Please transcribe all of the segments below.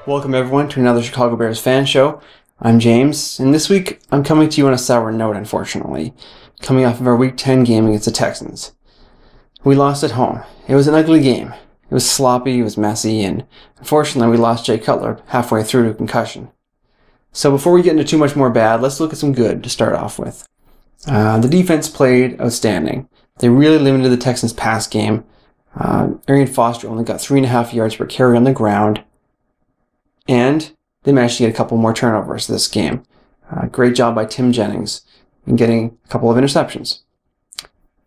Welcome everyone to another Chicago Bears fan show. I'm James, and this week I'm coming to you on a sour note, unfortunately, coming off of our Week 10 game against the Texans. We lost at home. It was an ugly game. It was sloppy, it was messy, and unfortunately we lost Cutler halfway through to a concussion. So before we get into too much more bad, let's look at some good to start off with. The defense played outstanding. They really limited the Texans' pass game. Arian Foster only got 3.5 yards per carry on the ground. And they managed to get a couple more turnovers this game. Great job by Jennings in getting a couple of interceptions.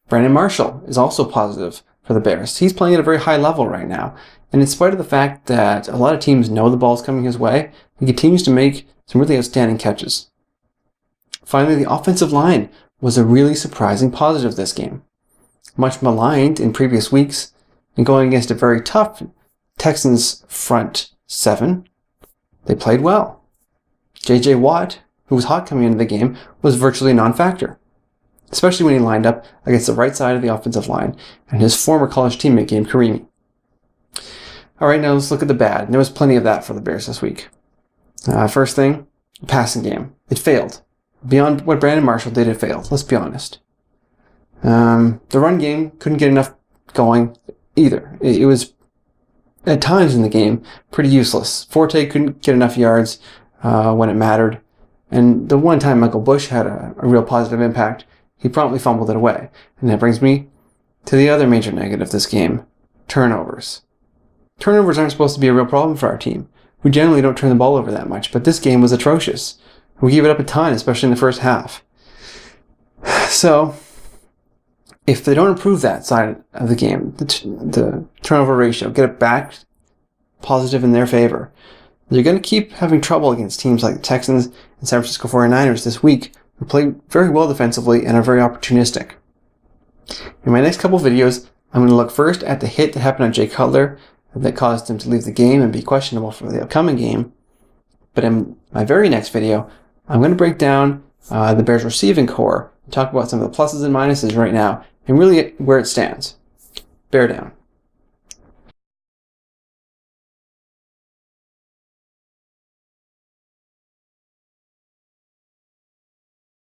Brandon Marshall is also positive for the Bears. He's playing at a very high level right now. And in spite of the fact that a lot of teams know the ball's coming his way, he continues to make some really outstanding catches. Finally, the offensive line was a really surprising positive this game. Much maligned in previous weeks and going against a very tough Texans front seven, they played well. J.J. Watt, who was hot coming into the game, was virtually a non-factor, especially when he lined up against the right side of the offensive line and his former college teammate, Gabe Carimi. All right, now let's look at the bad. There was plenty of that for the Bears this week. First thing, the passing game. It failed. Beyond what Brandon Marshall did, it failed. Let's be honest. The run game couldn't get enough going either. It was, at times in the game, pretty useless. Forte couldn't get enough yards when it mattered. And the one time Michael Bush had a real positive impact, he promptly fumbled it away. And that brings me to the other major negative of this game, turnovers. Turnovers aren't supposed to be a real problem for our team. We generally don't turn the ball over that much, but this game was atrocious. We gave it up a ton, especially in the first half. So, if they don't improve that side of the game, the turnover ratio, get it back positive in their favor, they're going to keep having trouble against teams like the Texans and San Francisco 49ers this week, who play very well defensively and are very opportunistic. In my next couple videos, I'm going to look first at the hit that happened on Jay Cutler that caused him to leave the game and be questionable for the upcoming game. But in my very next video, I'm going to break down the Bears receiving core and talk about some of the pluses and minuses right now and really where it stands. Bear down.